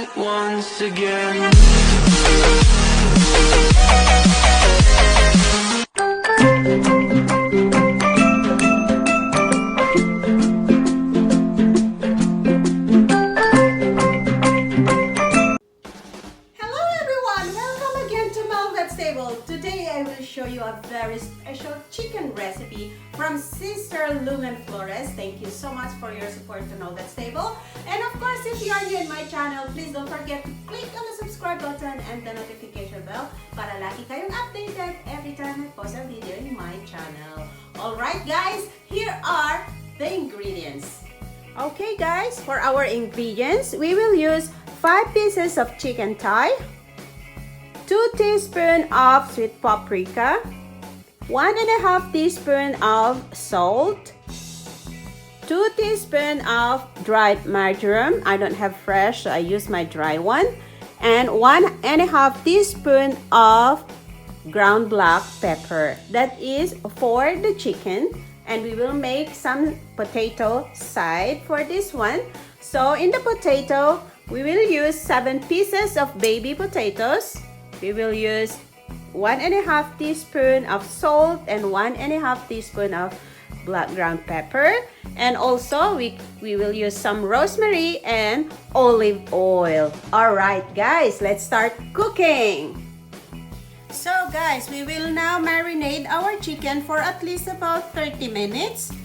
night once again. Today I will show you a very special chicken recipe from Sister Lumen Flores. Thank you so much for your support to Know That's Table. And of course, if you are new in my channel, please don't forget to click on the subscribe button and the notification bell para lagi kayong updated every time I post a video in my channel. Alright guys, here are the ingredients. Okay guys, for our ingredients, we will use 5 pieces of chicken thigh, 2 teaspoons of sweet paprika, 1.5 teaspoons of salt, 2 teaspoons of dried marjoram. I don't have fresh, so I use my dry one, and 1.5 teaspoons of ground black pepper. That is for the chicken, and we will make some potato side for this one. So in the potato, we will use 7 pieces of baby potatoes. We will use 1.5 teaspoon of salt and 1.5 teaspoon of black ground pepper. And also, we will use some rosemary and olive oil. Alright guys, let's start cooking. So guys, we will now marinate our chicken for at least about 30 minutes.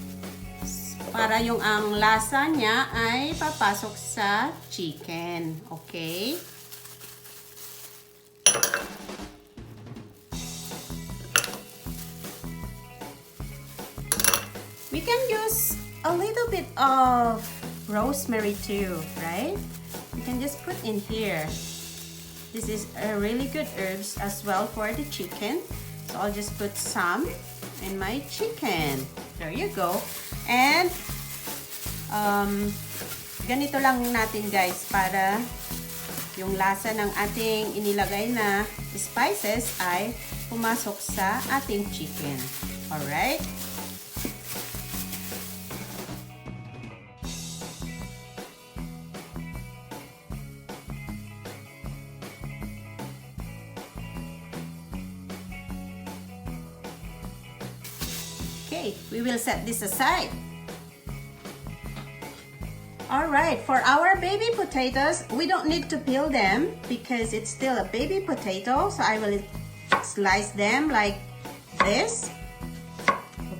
Para yung ang lasa niya ay papasok sa chicken. Okay? We can use a little bit of rosemary too, right? You can just put in here. This is a really good herbs as well for the chicken. So I'll just put some in my chicken. There you go. And ganito lang natin guys para yung lasa ng ating inilagay na spices ay pumasok sa ating chicken. Alright? Okay, we will set this aside. Alright, for our baby potatoes, we don't need to peel them because it's still a baby potato. So I will slice them like this.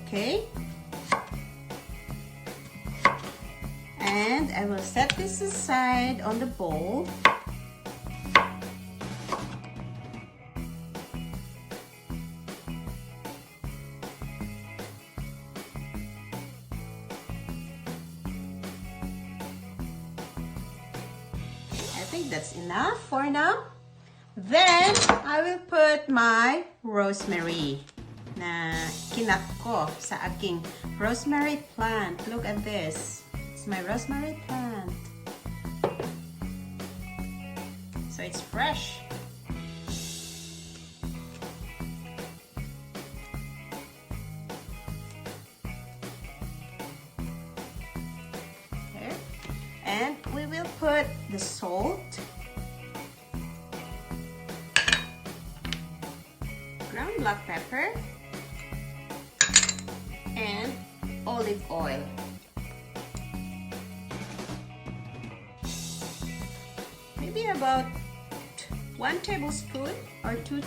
Okay. And I will set this aside on the bowl. I think that's enough for now. Then, I will put my rosemary na kinak ko sa aking rosemary plant. Look at this. It's my rosemary plant. So, it's fresh. There. And we will put the salt, ground black pepper, and olive oil. Maybe about 1 tablespoon or 2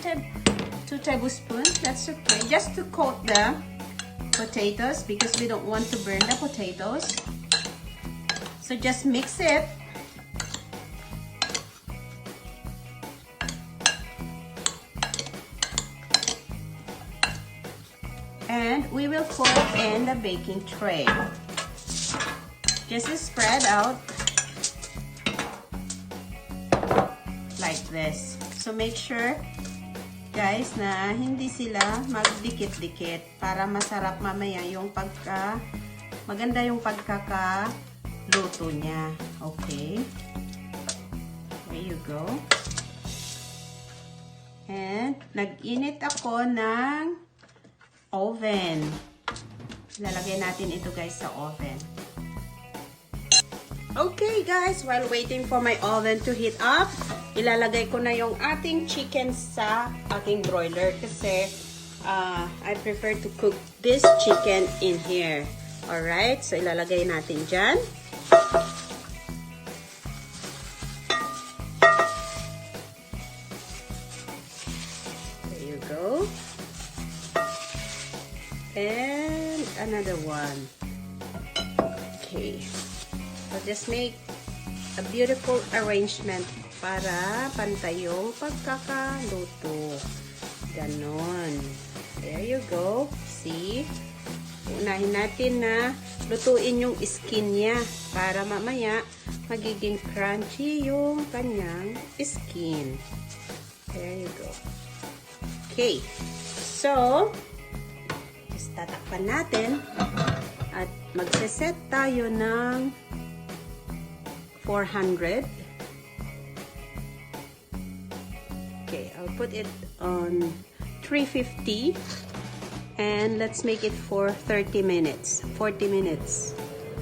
tablespoons. That's okay. Just to coat the potatoes because we don't want to burn the potatoes. So just mix it. And we will put in the baking tray. Just spread out like this. So make sure guys na hindi sila magdikit-dikit para masarap mamaya yung maganda yung pagkakaluto niya. Okay. There you go. And nag-init ako ng oven. Lalagay natin ito guys sa oven. Okay guys, while waiting for my oven to heat up, ilalagay ko na yung ating chicken sa ating broiler kasi I prefer to cook this chicken in here. Alright, so ilalagay natin dyan. There you go. And another one. Okay. So just make a beautiful arrangement para pantay yung pagkakaluto. Ganon. There you go. See? Unahin natin na lutuin yung skin niya para mamaya magiging crunchy yung kanyang skin. There you go. Okay. So, just tatakpan natin at magsiset tayo ng 400. Okay, I'll put it on 350 and let's make it for 30 minutes. 40 minutes.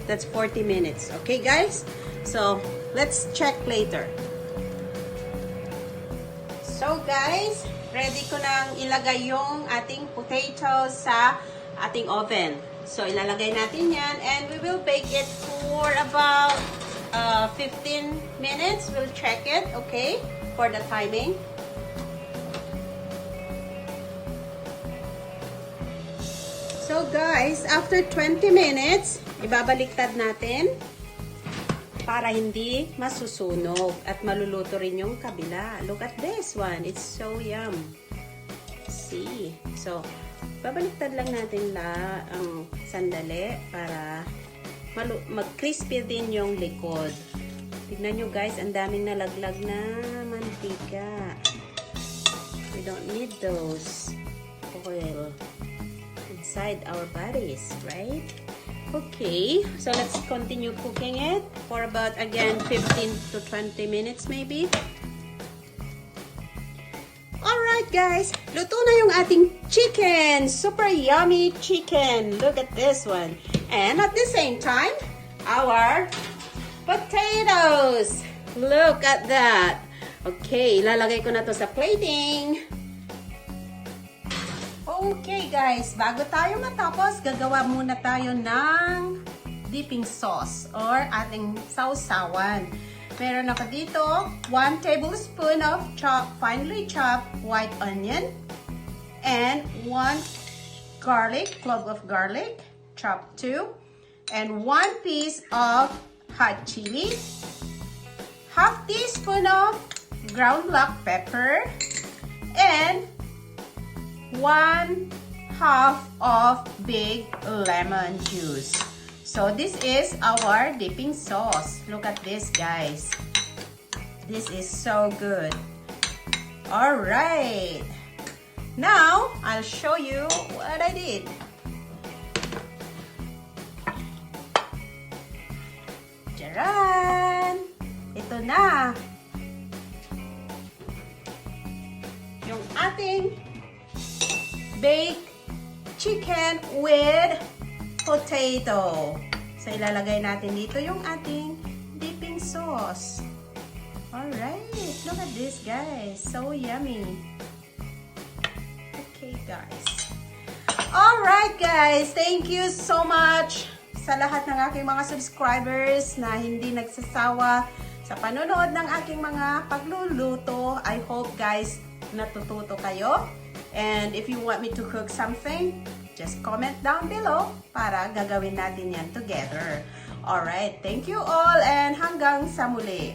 That's 40 minutes. Okay, guys? So, let's check later. So, guys, ready ko nang ilagay yung ating potatoes sa ating oven. So, ilalagay natin yan and we will bake it for about 15 minutes. We'll check it, okay, for the timing. So guys, after 20 minutes, ibabaliktad natin para hindi masusunog at maluluto rin yung kabila. Look at this one. It's so yum. See? So, babaliktad lang natin ang sandali para mag-crispy din yung likod. Tignan nyo guys, ang daming nalaglag na mantika. We don't need those oil inside our bodies, right? Okay, so let's continue cooking it for about, again, 15 to 20 minutes maybe. Alright guys, luto na yung ating chicken. Super yummy chicken. Look at this one. And at the same time, our potatoes. Look at that. Okay, ilalagay ko na to sa plating. Okay guys, bago tayo matapos, gagawa muna tayo ng dipping sauce or ating sausawan. Meron ako dito 1 tablespoon of finely chopped white onion and 1 clove of garlic, chopped too, and 1 piece of hot chili, half teaspoon of ground black pepper, and 1/2 of big lemon juice. So this is our dipping sauce. Look at this guys. This is so good. Alright. Now, I'll show you what I did. Charan! Ito na. Yung ating baked chicken with potato. So, ilalagay natin dito yung ating dipping sauce. Alright. Look at this, guys. So yummy. Okay, guys. Alright, guys. Thank you so much sa lahat ng aking mga subscribers na hindi nagsasawa sa panonood ng aking mga pagluluto. I hope, guys, natututo kayo. And if you want me to cook something, just comment down below para gagawin natin yan together. Alright, thank you all and hanggang sa muli.